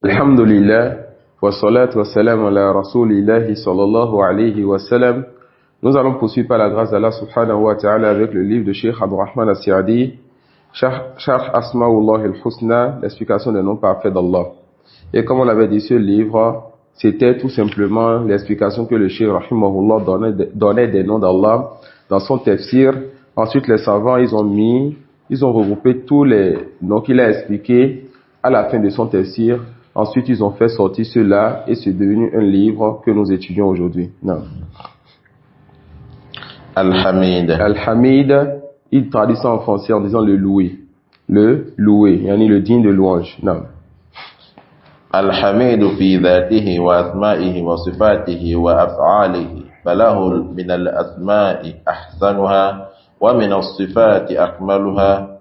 Alhamdulillah, wa salatu wa salam ala rasulillahi sallallahu alayhi wa sallam. Nous allons poursuivre par la grâce d'Allah subhanahu wa ta'ala avec le livre de Cheikh Abdurrahman As-Sa'di, Sharh Asma'ullah al-Husna, l'explication des noms parfaits d'Allah. Et comme on l'avait dit, ce livre, c'était tout simplement l'explication que le Cheikh rahimahullah donnait des noms d'Allah dans son tafsir. Ensuite, les savants, ils ont regroupé tous les noms qu'il a expliqués à la fin de son tafsir. Ensuite, ils ont fait sortir cela et c'est devenu un livre que nous étudions aujourd'hui. Non. Al-Hamid. Al-Hamid, il traduit ça en français en disant le loué. Le loué, yani le digne de louange. Non. Al-Hamid fi dhatihi wa asma'ihi wa sifatihi wa af'alihi. Falahu min al-asma'i ahsanuha wa min as-sifati akmaluha.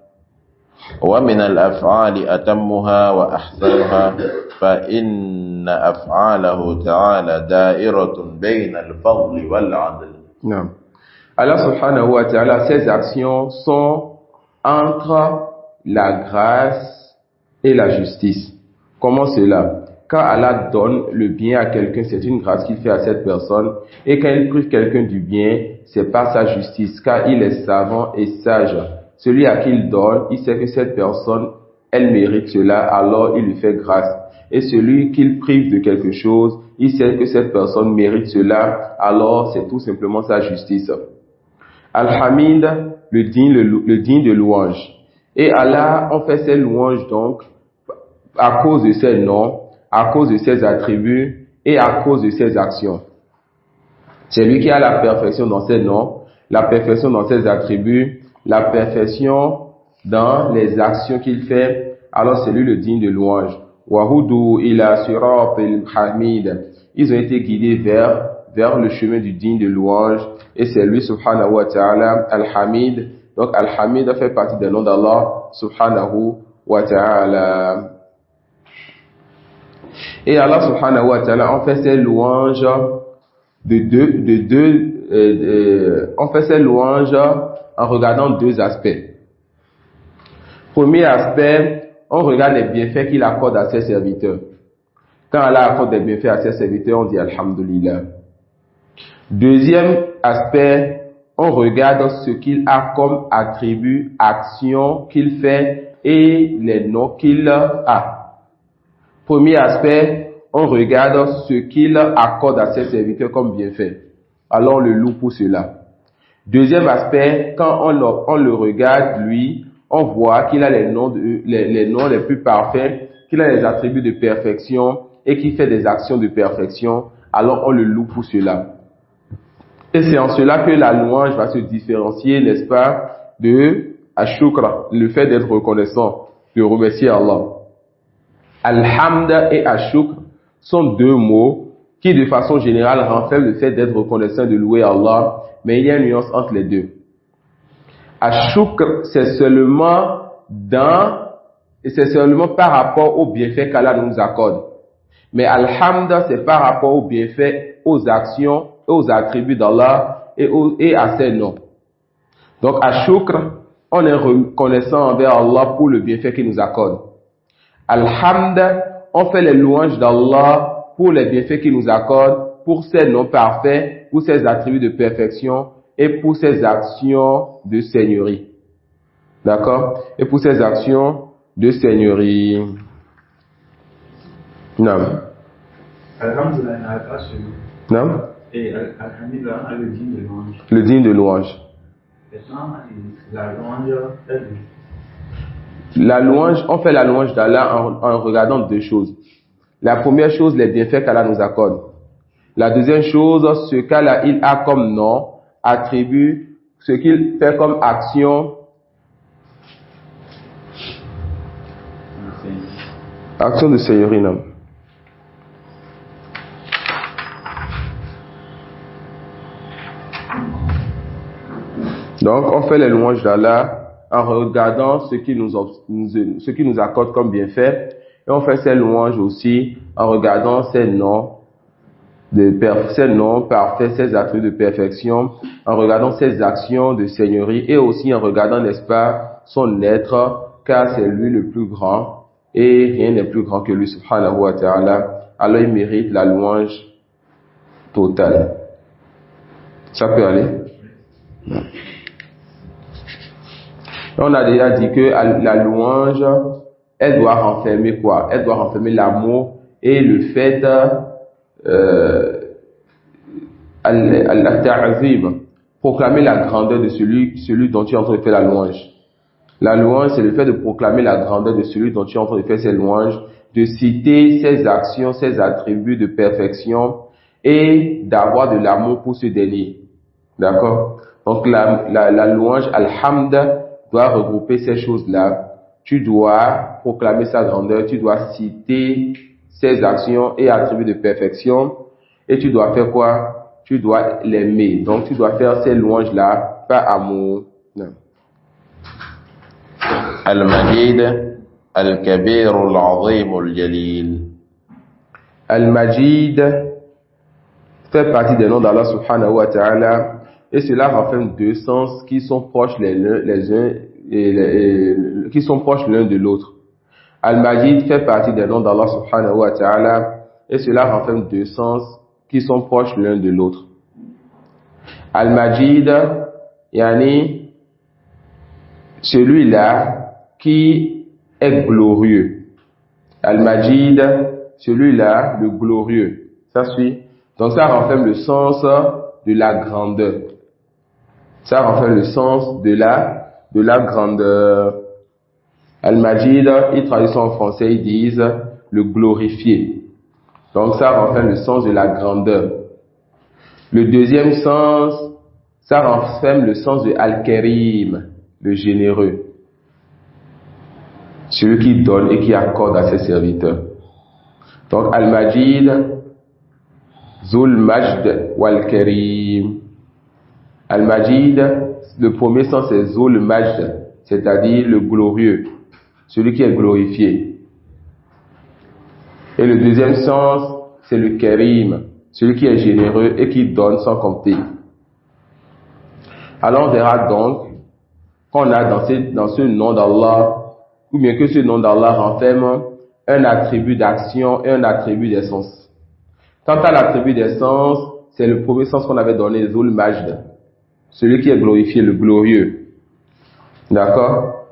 ومن الأفعال أتمها وأحسنها فإن أفعاله تعالى دائرة بين الفضل والعدل. Non. Allah subhanahu wa ta'ala, ses actions sont entre la grâce et la justice. Comment cela? Quand Allah donne le bien à quelqu'un, c'est une grâce qu'il fait à cette personne. Et quand il prive quelqu'un du bien, c'est par sa justice, car il est savant et sage. Celui à qui il donne, il sait que cette personne, elle mérite cela, alors il lui fait grâce. Et celui qu'il prive de quelque chose, il sait que cette personne mérite cela, alors c'est tout simplement sa justice. Al-Hamid, le digne de louange. Et Allah, on fait ses louanges donc, à cause de ses noms, à cause de ses attributs et à cause de ses actions. C'est lui qui a la perfection dans ses noms, la perfection dans ses attributs, la perfection dans les actions qu'il fait, alors c'est lui le digne de louange. Wahudu ila siratil hamid. Ils ont été guidés vers le chemin du digne de louange, et c'est lui subhanahu wa ta'ala al-Hamid. Donc al-Hamid fait partie des noms d'Allah subhanahu wa ta'ala. Et Allah subhanahu wa ta'ala, on fait ses louanges on fait ses louanges en regardant deux aspects. Premier aspect, on regarde les bienfaits qu'il accorde à ses serviteurs. Quand Allah accorde des bienfaits à ses serviteurs, on dit Alhamdulillah. Deuxième aspect, on regarde ce qu'il a comme attribut, action qu'il fait et les noms qu'il a. Premier aspect, on regarde ce qu'il accorde à ses serviteurs comme bienfait. Alors on le loue pour cela. Deuxième aspect, quand on le regarde, lui, on voit qu'il a les noms les plus parfaits, qu'il a les attributs de perfection et qu'il fait des actions de perfection, alors on le loue pour cela. Et c'est en cela que la louange va se différencier, n'est-ce pas, de Ashukra, le fait d'être reconnaissant, de remercier Allah. Alhamd et Ashukr sont deux mots qui, de façon générale, renferment le fait d'être reconnaissant, de louer Allah, mais il y a une nuance entre les deux. Ashukr, c'est seulement par rapport aux bienfaits qu'Allah nous accorde. Mais Alhamd, c'est par rapport aux bienfaits, aux actions, aux attributs d'Allah et à ses noms. Donc, Ashukr, on est reconnaissant envers Allah pour le bienfait qu'il nous accorde. Alhamd, on fait les louanges d'Allah pour les bienfaits qu'il nous accorde, pour ses noms parfaits, pour ses attributs de perfection et pour ses actions de seigneurie. D'accord? Et pour ses actions de seigneurie. Non. Alhamdulillah, Non? et Alhamdulillah, le digne de louange. Le digne de louange. Maintenant, la louange, La louange, on fait la louange d'Allah en regardant deux choses. La première chose, les bienfaits qu'Allah nous accorde. La deuxième chose, ce qu'Allah il a comme nom, attribut, ce qu'il fait comme action. Action de seigneurie, non. Donc, on fait les louanges d'Allah en regardant ce qu'il nous accorde comme bienfait. Et on fait ces louanges aussi en regardant ses noms parfaits, ses attributs de perfection, en regardant ses actions de seigneurie et aussi en regardant, n'est-ce pas, son être, car c'est lui le plus grand et rien n'est plus grand que lui, subhanahu wa ta'ala, alors il mérite la louange totale. Ça peut aller? On a déjà dit que la louange, elle doit renfermer quoi? Elle doit renfermer l'amour et le fait al-ta'zim, proclamer la grandeur de celui dont tu es en train de faire la louange. La louange, c'est le fait de proclamer la grandeur de celui dont tu es en train de faire ses louanges, de citer ses actions, ses attributs de perfection et d'avoir de l'amour pour ce dernier. D'accord? Donc la louange, alhamd, doit regrouper ces choses-là. Tu dois proclamer sa grandeur, tu dois citer ses actions et attributs de perfection, et tu dois faire quoi? Tu dois l'aimer. Donc tu dois faire ces louanges-là par amour. Non. المجيد الكبير العظيم الجليل. Al-Majid fait partie des noms d'Allah subhanahu wa ta'ala, et cela renferme deux sens qui sont proches qui sont proches l'un de l'autre. Al-Majid fait partie des noms d'Allah subhanahu wa ta'ala, et cela renferme deux sens qui sont proches l'un de l'autre. Al-Majid, yani celui-là qui est glorieux. Al-Majid, celui-là, le glorieux. Ça suit. Donc ça renferme le sens de la grandeur. Ça renferme le sens de la grandeur. Al-Majid, ils traduisent en français, ils disent le glorifié. Donc ça renferme le sens de la grandeur. Le deuxième sens, ça renferme le sens de Al-Karim, le généreux. Celui qui donne et qui accorde à ses serviteurs. Donc Al-Majid, Zul Majd wal Karim. Al-Majid, le premier sens c'est Zul Majd, c'est-à-dire le glorieux, celui qui est glorifié. Et le deuxième sens, c'est le Karim, celui qui est généreux et qui donne sans compter. Alors on verra donc qu'on a dans ce nom d'Allah, ou bien que ce nom d'Allah renferme un attribut d'action et un attribut d'essence. Quant à l'attribut d'essence, c'est le premier sens qu'on avait donné, Zul Majd, celui qui est glorifié, le glorieux. D'accord?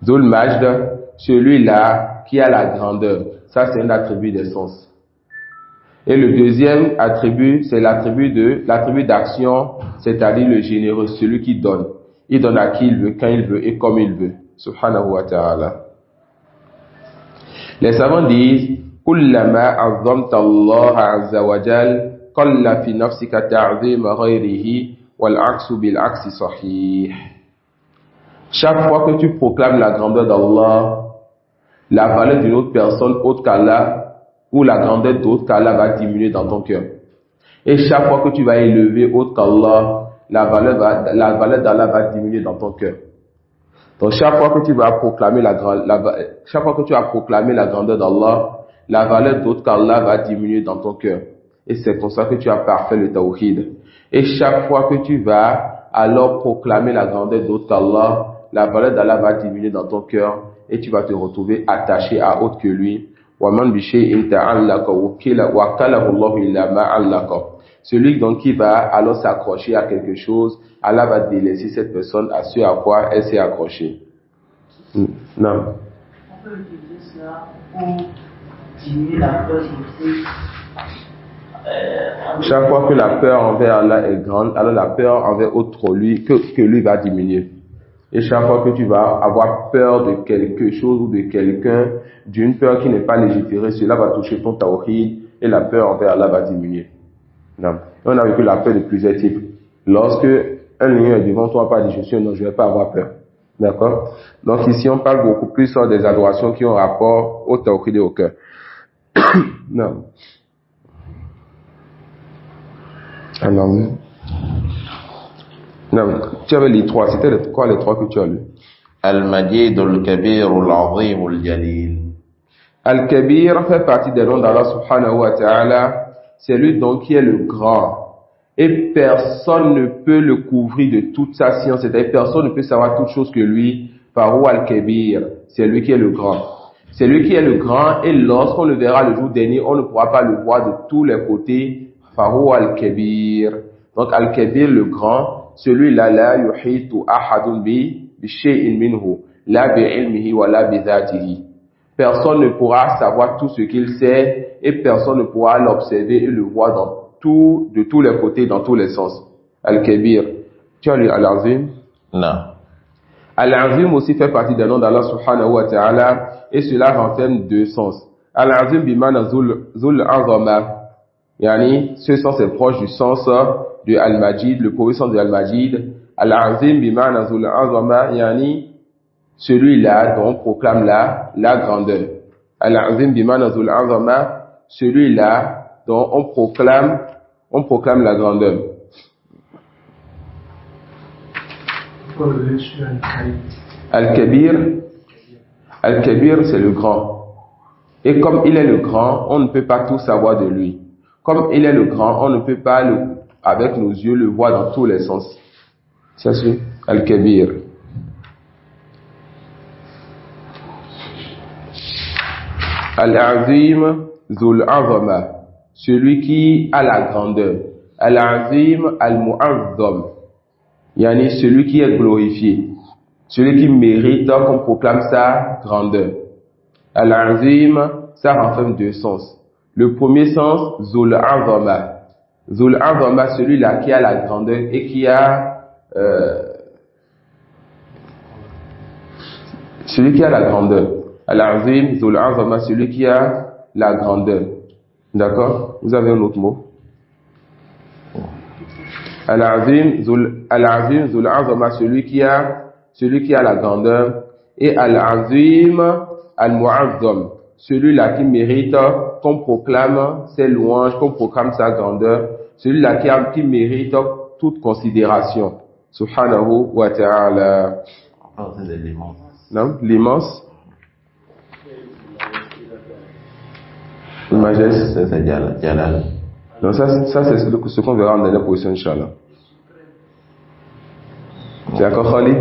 Zul Majd, celui-là qui a la grandeur. Ça, c'est un attribut d'essence. Et le deuxième attribut, c'est l'attribut d'action, c'est-à-dire le généreux, celui qui donne. Il donne à qui il veut, quand il veut et comme il veut. Subhanahu wa ta'ala. Les savants disent, كلما عظمت الله عز وجل قل في نفسك تعظيم غيره والعكس بالعكس صحيح. Chaque fois que tu proclames la grandeur d'Allah, la valeur d'une autre personne autre qu'Allah ou la grandeur d'autre qu'Allah va diminuer dans ton cœur. Et chaque fois que tu vas élever autre qu'Allah, la valeur d'Allah va diminuer dans ton cœur. Donc chaque fois que tu vas proclamer chaque fois que tu vas proclamer la grandeur d'Allah, la valeur d'autre qu'Allah va diminuer dans ton cœur. Et c'est comme ça que tu as parfait le tawhid. Et chaque fois que tu vas alors proclamer la grandeur d'autre qu'Allah, la valeur d'Allah va diminuer dans ton cœur et tu vas te retrouver attaché à autre que lui. Celui donc qui va alors s'accrocher à quelque chose, Allah va délaisser cette personne à ce à quoi elle s'est accrochée. Non. On peut utiliser cela pour diminuer la peur Chaque fois que la peur envers Allah est grande, alors la peur envers autre lui, que lui va diminuer. Et chaque fois que tu vas avoir peur de quelque chose ou de quelqu'un, d'une peur qui n'est pas légiférée, cela va toucher ton tawhid et la peur envers Allah va diminuer. Non. On a vu que la peur de plusieurs types. Lorsque un lion est devant toi, pas dit je suis non, je ne vais pas avoir peur. D'accord? Donc ici on parle beaucoup plus sur des adorations qui ont rapport au tawhid et au cœur. Non. Alors, non, tu avais les trois. C'était quoi les trois que tu as lus? المجيد الكبير العظيم الجليل. Al-Kabir fait partie des noms d'Allah subhanahu wa ta'ala. C'est lui donc qui est le grand. Et personne ne peut le couvrir de toute sa science. C'est-à-dire personne ne peut savoir toute chose que lui. Par où Al-Kabir, c'est lui qui est le grand. C'est lui qui est le grand, et lorsqu'on le verra le jour dernier, on ne pourra pas le voir de tous les côtés. Fahu al-Kabir. Donc al-Kabir, le grand, celui-là, la yuhitu ahadun bi shay'in minhu, la bi ilmihi wa la bi dhatihi. Personne ne pourra savoir tout ce qu'il sait, et personne ne pourra l'observer et le voir de tous les côtés, dans tous les sens. Al-Kabir. Tu as lu Al-Azim? Non. Al-Azim aussi fait partie des noms d'Allah subhanahu wa ta'ala, et cela renferme deux sens. Al-Azim bimana zul azama. Yani, ce sens est proche du sens de Al-Majid, le premier sens de Al-Majid. Al-Azim bimana zul azama, yani, celui-là dont on proclame la grandeur. Al-Azim bimana zul azama, celui-là dont on proclame la grandeur. Al-Kabir, c'est le grand. Et comme il est le grand, on ne peut pas tout savoir de lui. Comme il est le grand, on ne peut pas, avec nos yeux, le voir dans tous les sens. Ça c'est Al-Kabir. Al-Azim, Zul Azama, celui qui a la grandeur. Al-Azim, Al-Mu'azzam, yani celui qui est glorifié, celui qui mérite qu'on proclame sa grandeur. Al-Azim, ça renferme deux sens. Le premier sens, Zul Azama. Zul Azama, celui-là qui a la grandeur et qui a celui qui a la grandeur. Al-Azim, Zul Azama, celui qui a la grandeur. D'accord? Vous avez un autre mot? Al-Azim, Zul Azama, celui qui a la grandeur. Et Al-Azim, Al-Mu'azzam, celui-là qui mérite qu'on proclame ses louanges, qu'on proclame sa grandeur, celui-là qui mérite toute considération. Subhanahu wa ta'ala. Non, l'immense. Le majesté, c'est Jalal. Donc ça c'est ce qu'on verra en dernière position, Inch'Allah. Tu es d'accord, Khalid?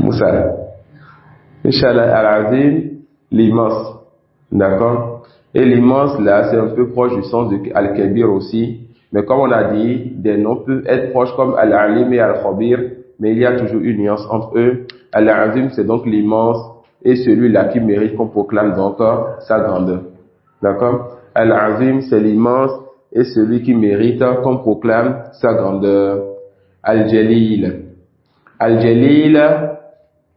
Moussa. Inch'Allah, Al-Azim, l'immense. D'accord? Et l'immense, là, c'est un peu proche du sens de Al-Kabir aussi. Mais comme on a dit, des noms peuvent être proches comme Al-Alim et Al-Khabir, mais il y a toujours une nuance entre eux. Al-Azim, c'est donc l'immense, et celui-là qui mérite qu'on proclame donc sa grandeur. D'accord? Al-Azim, c'est l'immense, et celui qui mérite qu'on proclame sa grandeur. Al-Jalil. Al-Jalil,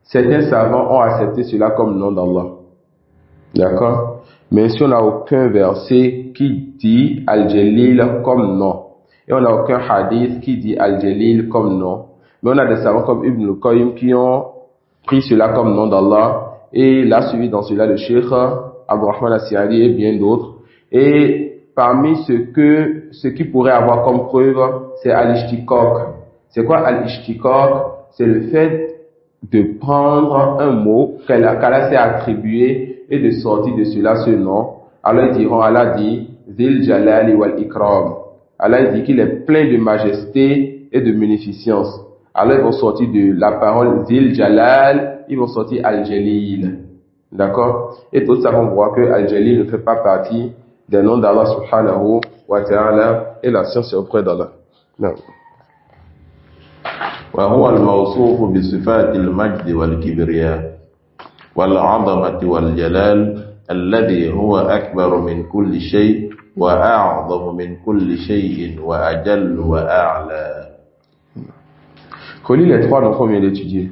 certains savants ont accepté cela comme nom d'Allah. D'accord? Mais si on n'a aucun verset qui dit Al-Jalil comme nom, et on n'a aucun hadith qui dit Al-Jalil comme nom, mais on a des savants comme Ibn al-Qayyim qui ont pris cela comme nom d'Allah, et l'a suivi dans cela le Cheikh Abdurrahman As-Sa'di et bien d'autres. Et parmi ce qui pourrait avoir comme preuve, c'est Al-Ishtiqaq. C'est quoi Al-Ishtiqaq? C'est le fait de prendre un mot qu'Allah s'est attribué et de sortir de cela ce nom. Alors ils diront, Allah dit Zil Jalali wal Ikram. Allah dit qu'il est plein de majesté et de munificence. Alors ils vont sortir de la parole Zil Jalal, ils vont sortir Al-Jalil. D'accord? Et d'autres savants voient que Al-Jalil ne fait pas partie des noms d'Allah subhanahu wa ta'ala, et la science est auprès d'Allah. Non. وهو الموصوف بصفات المجد والكبرياء والعظمة والجلال الذي هو أكبر من كل شيء وأعظم من كل شيء وأجل وأعلى. Relis les trois noms qu'on vient d'étudier.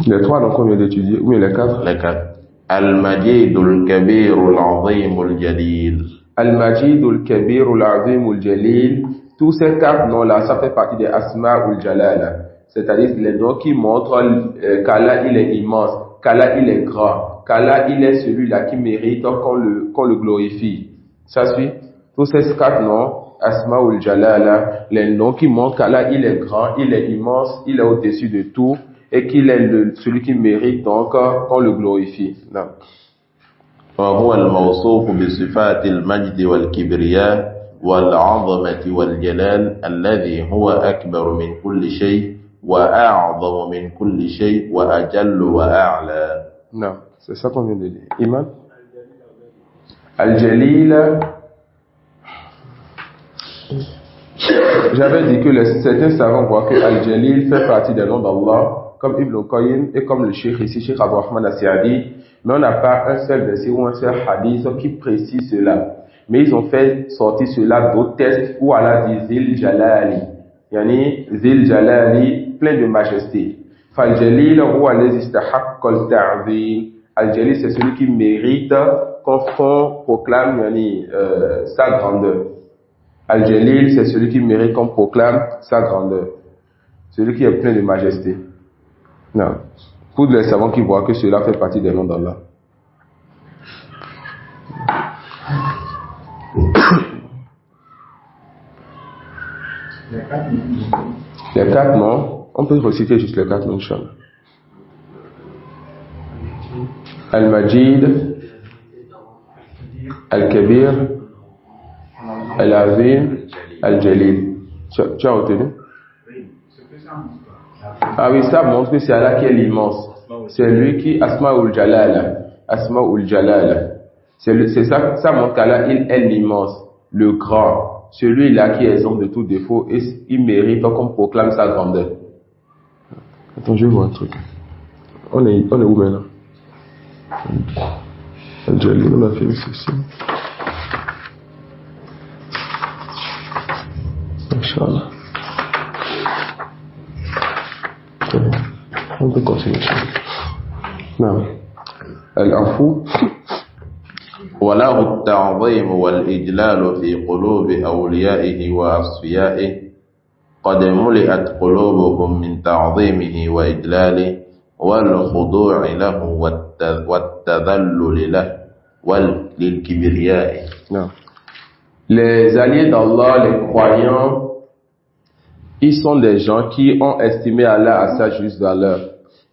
Les trois noms qu'on vient d'étudier, ou bien les quatre? Les quatre. المجيد الكبير العظيم الجليل. المجيد الكبير العظيم الجليل. Tous ces quatre noms-là, ça fait partie des Asma ul Jalal. C'est-à-dire les noms qui montrent qu'Allah il est immense, qu'Allah il est grand, qu'Allah il est celui-là qui mérite qu'on le glorifie. Ça suit? Tous ces quatre noms, Asma ul Jalal, les noms qui montrent qu'Allah il est grand, il est immense, il est au-dessus de tout, et qu'il est celui qui mérite donc qu'on le glorifie. Non. وهو الموصوف بصفات المجد والكبرياء والعظمة والجلال الذي هو أكبر من كل شيء وأعظم من كل شيء وأجل وأعلى. Non, c'est ça qu'on vient de dire. Iman Al-Jalil. J'avais dit que certains savants voient que Al-Jalil fait partie des noms d'Allah, comme Ibn Qayyim et comme le Cheikh ici, Cheikh Abdurrahman As-Sa'di, mais on n'a pas un seul verset ou un seul hadith qui précise cela. Mais ils ont fait sortir cela d'autres textes où Allah dit Zil Jalali. Yani Zil Jalali, plein de majesté. Fal-Jalil huwa allazi istahaqqa al-ta'zim. Al-Jalil, c'est celui qui mérite qu'on proclame sa grandeur. Al-Jalil, c'est celui qui mérite qu'on proclame sa grandeur. Celui qui est plein de majesté. Non. Pour les savants qui voient que cela fait partie des noms d'Allah. Les quatre noms, on peut reciter juste les quatre noms, Inch'Allah. Al-Majid, Al-Kabir, Al-Azim, Al-Jalil. Tu as retenu? Ah oui, ça montre que c'est Allah qui est l'immense. C'est lui qui, Asma'ul Jalal. Asma'ul Jalal. C'est ça, ça montre qu'Allah, il est l'immense, le grand. Celui-là qui est exempt de tout défaut et il mérite qu'on proclame sa grandeur. Attends, je vois un truc. On est où maintenant? Al-Jalil, on a fait ceci. Inch'Allah. On peut continuer. Non. Al-Afou. وله التعظيم والإجلال في قلوب أوليائه وأصفيائه قد ملئت قلوبهم من تعظيمه وإجلاله والخضوع له والتذلل له وللكبرياء. Les alliés d'Allah, les croyants, ils sont des gens qui ont estimé Allah à sa juste valeur.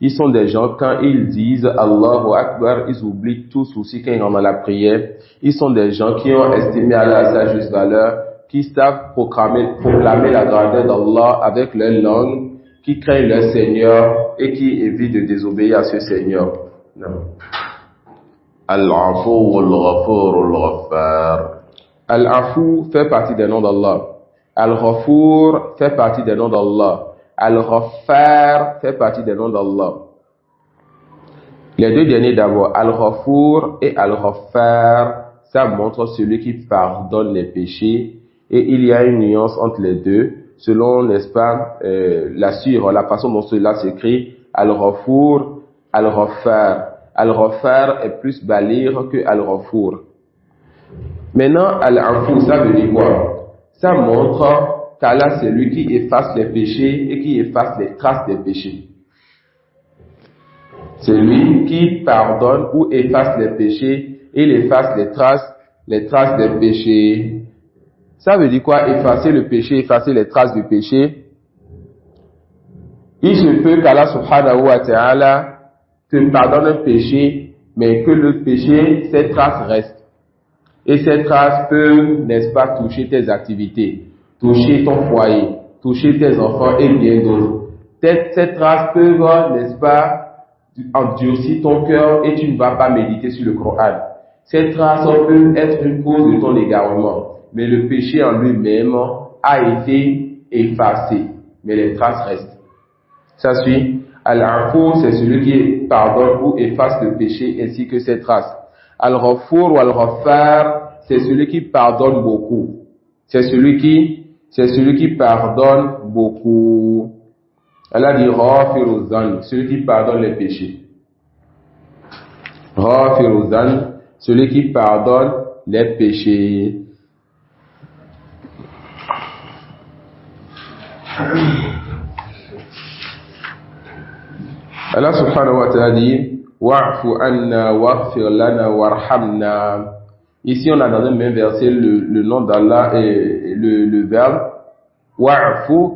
Ils sont des gens, quand ils disent Allahu Akbar, ils oublient tout souci quand ils rentrent dans la prière. Ils sont des gens qui ont estimé Allah à sa juste valeur, qui savent proclamer la grandeur d'Allah avec leur langue, qui craignent leur Seigneur et qui évitent de désobéir à ce Seigneur. Al-Afu al-Ghafur al-Ghaffar. Al-Afu fait partie des noms d'Allah. Al-Ghafur fait partie des noms d'Allah. Al-Ghaffar fait partie des noms d'Allah. Les deux derniers d'abord, Al-Ghafur et Al-Ghaffar, ça montre celui qui pardonne les péchés. Et il y a une nuance entre les deux, selon, n'est-ce pas, la façon dont cela s'écrit. Al-Ghafur, Al-Ghaffar. Al-Ghaffar est plus balir que Al-Ghafur. Maintenant, Al-Afu, ça veut dire quoi? Ça montre qu'Allah, c'est lui qui efface les péchés et qui efface les traces des péchés. C'est lui qui pardonne ou efface les péchés et il efface les traces des péchés. Ça veut dire quoi? Effacer le péché, effacer les traces du péché. Il se peut qu'Allah subhanahu wa ta'ala te pardonne un péché, mais que le péché, ces traces restent. Et ces traces peuvent, n'est-ce pas, toucher tes activités, toucher ton foyer, toucher tes enfants et bien d'autres. Ces traces peuvent, n'est-ce pas, endurcir ton cœur et tu ne vas pas méditer sur le Coran. Ces traces peuvent être une cause de ton égarement, mais le péché en lui-même a été effacé, mais les traces restent. Ça suit. Al-Afu, c'est celui qui pardonne ou efface le péché ainsi que ses traces. Al-Ghafur ou Al-Ghaffar, c'est celui qui pardonne beaucoup. C'est celui qui pardonne beaucoup. Allah dit Ghafiruz Zan, celui qui pardonne les péchés. Ghafiruz Zan, celui qui pardonne les péchés. Allah subhanahu wa ta'ala dit Wa'fu anna waghfir lana warhamna. Ici on a dans le même verset le nom d'Allah et le verbe Wa'fu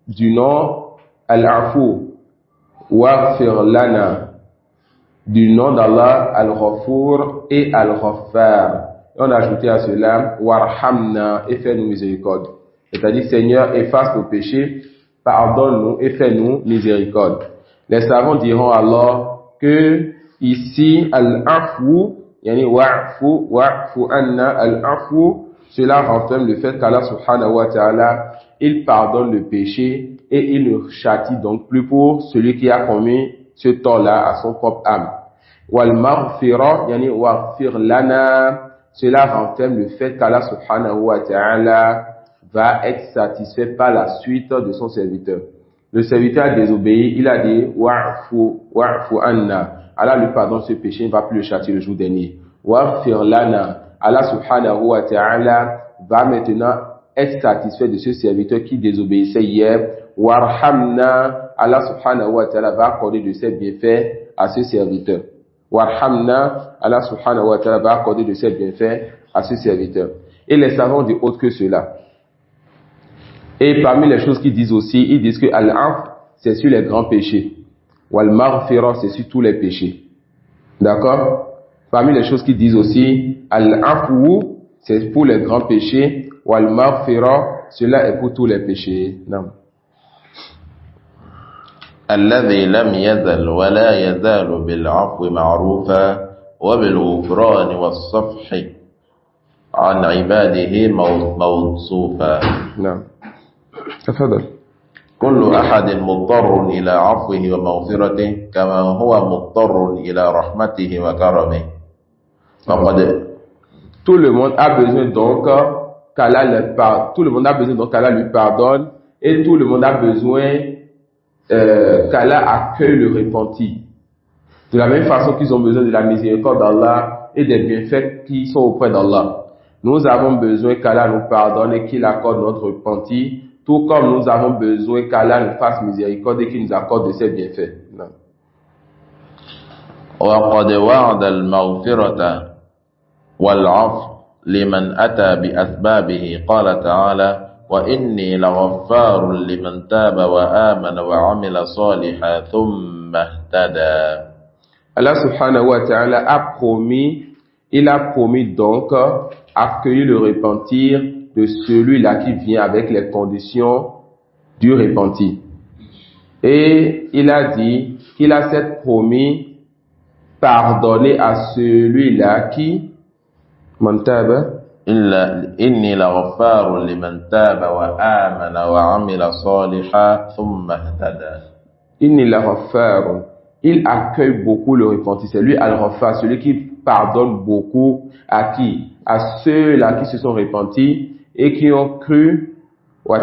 du nom Al-Afu. Waghfir lana du nom d'Allah Al-Ghafur et Al-Ghaffar. Et on a ajouté à cela Warhamna et fais-nous miséricorde. C'est-à-dire Seigneur efface nos péchés pardonne-nous et fais-nous miséricorde. Les savants diront alors que ici, al-afu, yani wa'fu anna, al-afu, cela renferme le fait qu'Allah subhanahu wa ta'ala, il pardonne le péché et il ne châtie donc plus pour celui qui a commis ce tort-là à son propre âme. Wal maghfira, yani waghfir lana, cela renferme le fait qu'Allah subhanahu wa ta'ala va être satisfait par la suite de son serviteur. Le serviteur a désobéi, il a dit wa'fu anna. Allah lui pardonne ce péché, il ne va plus le châtier le jour dernier. Waghfir lana. Allah subhanahu wa ta'ala va maintenant être satisfait de ce serviteur qui désobéissait hier. Warhamna. Allah subhanahu wa ta'ala va accorder de ses bienfaits à ce serviteur. Warhamna. Allah subhanahu wa ta'ala va accorder de ses bienfaits à ce serviteur. Et les savants disent autre que cela. Et parmi les choses qu'ils disent aussi, ils disent que al-af, c'est sur les grands péchés. Wal maghfira, c'est sur tous les péchés. D'accord? Parmi les choses qu'ils disent aussi, al-afu, c'est pour les grands péchés. Wal maghfira, cela est pour tous les péchés. Non. الذي لم يزل ولا يزال بالعفو معروفا وبالغفران والصفح عن عباده موصوفا. نعم. تفضل. كل أحد مضطر إلى عفوه ومغفرته كما هو مضطر إلى رحمته وكرمه. فقد Tout le monde a besoin donc qu'Allah lui pardonne et tout le monde a besoin qu'Allah accueille le repenti. De la même façon qu'ils ont besoin de la miséricorde d'Allah et des bienfaits qui sont auprès d'Allah. Nous avons besoin qu'Allah nous pardonne et qu'il accorde notre repenti, tout comme nous avons besoin qu'Allah nous fasse miséricorde et qu'il nous accorde de ses bienfaits. Non. وقد وعد المغفرة والعفو لمن أتى بأسبابه قال تعالى وإني لغفار لمن تاب وآمن وعمل صالحا ثم اهتدى. Allah subhanahu wa ta'ala a promis donc accueillir le repentir de celui-là qui vient avec les conditions du repenti. Et il a dit qu'il a cette promis pardonner à celui-là qui إني لغفار لمن تاب وآمن وعمل صالحا ثم اهتدى. إني لغفار. Il accueille beaucoup le repenti. C'est lui al-Ghaffar, celui qui pardonne beaucoup à qui? À ceux-là qui se sont repentis et qui ont cru et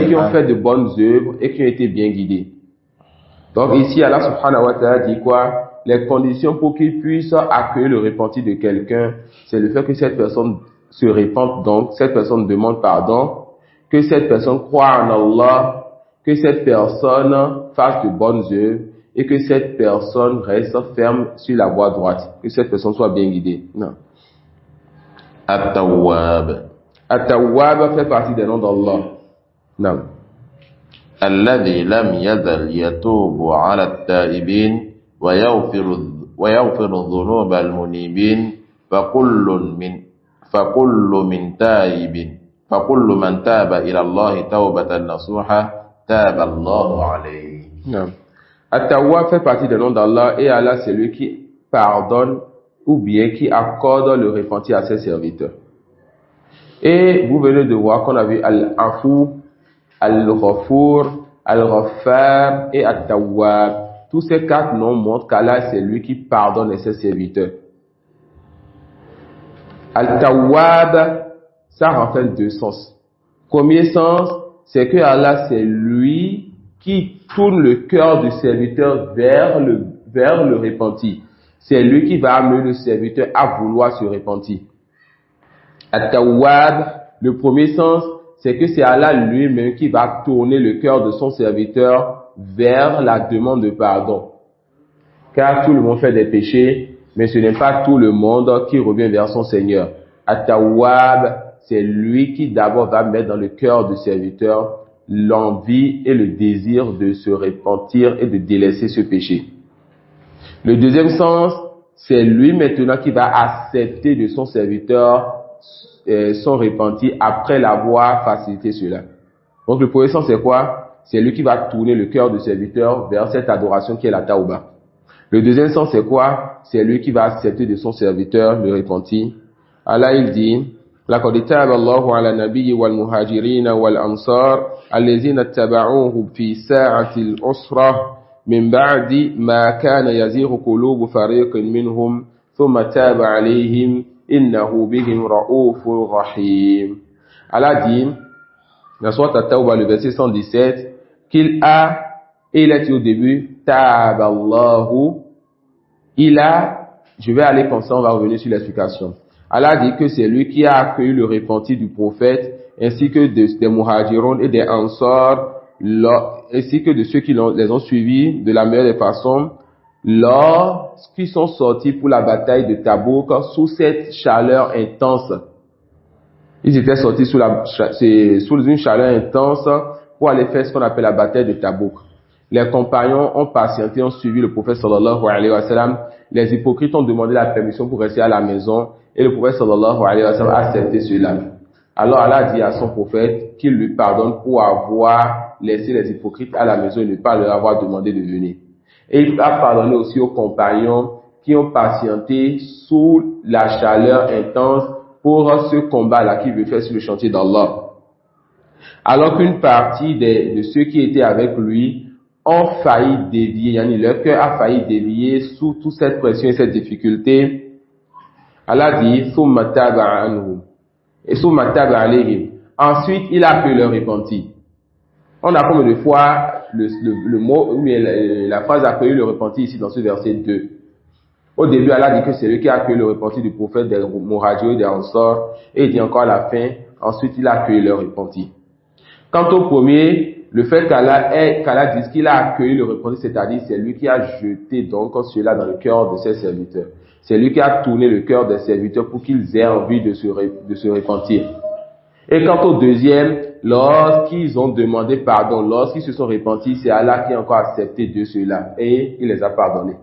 qui ont fait de bonnes œuvres et qui ont été bien guidés. Donc ici, Allah subhanahu wa ta'ala dit quoi? Les conditions pour qu'il puisse accueillir le repenti de quelqu'un, c'est le fait que cette personne se repente, donc cette personne demande pardon, que cette personne croit en Allah, que cette personne fasse de bonnes œuvres et que cette personne reste ferme sur la voie droite, que cette personne soit bien guidée. Non. At-Tawwab. At-Tawwab fait partie des noms d'Allah. Non. الذي لم يزل يتوب على التائبين ويغفر الذنوب المنيبين فكل من تاب إلى الله توبة نصوحا تاب الله عليه. Non. At-Tawwab fait partie des noms d'Allah et Allah c'est lui qui pardonne ou bien qui accorde le repenti à ses serviteurs. Et vous venez de voir qu'on a vu Al-Afu, Al-Ghafur, Al-Ghaffar et At-Tawwab. Tous ces quatre noms montrent qu'Allah c'est lui qui pardonne ses serviteurs. Al-Tawwab, ça renferme deux sens. Premier sens, c'est que Allah c'est lui qui tourne le cœur du serviteur vers le repenti. C'est lui qui va amener le serviteur à vouloir se repentir. At-Tawwab, le premier sens, c'est que c'est Allah lui-même qui va tourner le cœur de son serviteur vers la demande de pardon. Car tout le monde fait des péchés, mais ce n'est pas tout le monde qui revient vers son Seigneur. At-Tawwab, c'est lui qui d'abord va mettre dans le cœur du serviteur l'envie et le désir de se repentir et de délaisser ce péché. Le deuxième sens, c'est lui maintenant qui va accepter de son serviteur son repenti après l'avoir facilité cela. Donc le premier sens c'est quoi? C'est lui qui va tourner le cœur du serviteur vers cette adoration qui est la tauba. Le deuxième sens c'est quoi? C'est lui qui va accepter de son serviteur le repentir. Allah il dit: لقد تاب الله على النبي والمهاجرين والأنصار الذين اتبعوه في ساعة العسرة من بعد ما كان يزيغ قلوب فريق منهم ثم تاب عليهم إنه بهم رؤوف رحيم. Allah dit dans Sourate At-Tawbah, le verset 117, qu'il a, et il a dit au début, Taballahu, il a, je vais aller comme ça, on va revenir sur l'explication. Allah dit que c'est lui qui a accueilli le repenti du prophète, ainsi que des muhajirun et des ansar, ainsi que de ceux qui les ont suivis de la meilleure des façons, lorsqu'ils sont sortis pour la bataille de Tabouk, sous cette chaleur intense. Ils étaient sortis sous une chaleur intense pour aller faire ce qu'on appelle la bataille de Tabouk. Les compagnons ont patienté, ont suivi le prophète sallallahu alayhi wa sallam. Les hypocrites ont demandé la permission pour rester à la maison et le prophète sallallahu alayhi wa sallam a accepté cela. Alors Allah dit à son prophète qu'il lui pardonne pour avoir laissé les hypocrites à la maison et ne pas leur avoir demandé de venir. Et il a pardonné aussi aux compagnons qui ont patienté sous la chaleur intense pour ce combat-là qu'il veut faire sur le chantier d'Allah. Alors qu'une partie de ceux qui étaient avec lui ont failli dévier, leur cœur a failli dévier sous toute cette pression et cette difficulté. Allah dit, Summa taba anhum. Et Summa taba alayhim. Ensuite, il a pu leur repentir. On a combien de fois le mot, la phrase accueilli le repentir ici dans ce verset 2. Au début, Allah dit que c'est lui qui a accueilli le repentir du prophète, des Muhajir et des Ansar, et il dit encore à la fin, ensuite il a accueilli le repentir. Quant au premier, le fait qu'Allah dise qu'il a accueilli le repentir, c'est-à-dire c'est lui qui a jeté donc cela dans le cœur de ses serviteurs. C'est lui qui a tourné le cœur des serviteurs pour qu'ils aient envie de se repentir. Et quant au deuxième, lorsqu'ils ont demandé pardon, lorsqu'ils se sont repentis, c'est Allah qui a encore accepté de cela et il les a pardonnés.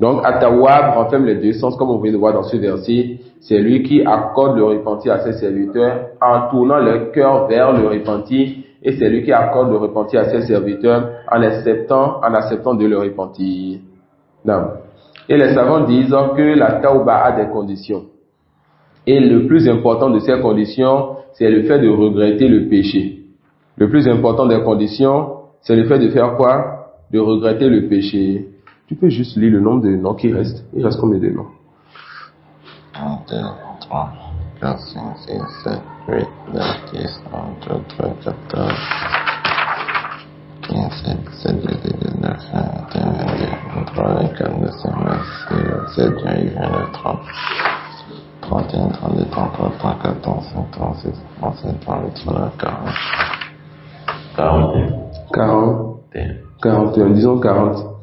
Donc, At-Tawwab renferme les deux sens, comme on vient de voir dans ce verset. C'est lui qui accorde le repentir à ses serviteurs en tournant leur cœur vers le repentir, et c'est lui qui accorde le repentir à ses serviteurs en acceptant de le repentir. Non. Et les savants disent que la Tawba a des conditions. Et le plus important de ces conditions, c'est le fait de regretter le péché. Le plus important des conditions, c'est le fait de faire quoi? De regretter le péché. Tu peux juste lire le nombre de noms qui restent. Il reste combien de noms? 1, 2, 3, 4, 5, 6, 7, 8, 9, 10, 11, 12, 13, 14, 15, 16, 17, 18, 19, 20, 21, 22, 23, 24, 25, 26, 27, 28, 29, 30, 31, 32, 33, 34, 35, 36, 37, 38, 39, 40. 41, disons 40.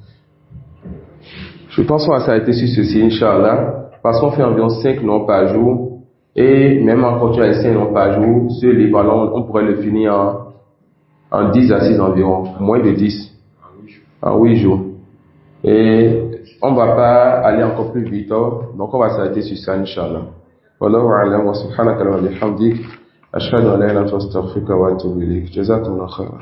Je pense qu'on va s'arrêter sur ceci, Inch'Allah, parce qu'on fait environ 5 noms par jour, et même en continuant les 5 noms par jour, ce livre-là, on pourrait le finir en 10 assises environ, moins de 10, en 8 jours. Et on va pas aller encore plus vite, donc on va s'arrêter sur ça, Inch'Allah. Wallahu a'lam wa subhanaka wa bihamdik, ashhadu an la ilaha illa anta astaghfiruka wa atubu ilayk. Jazakumullahu khairan.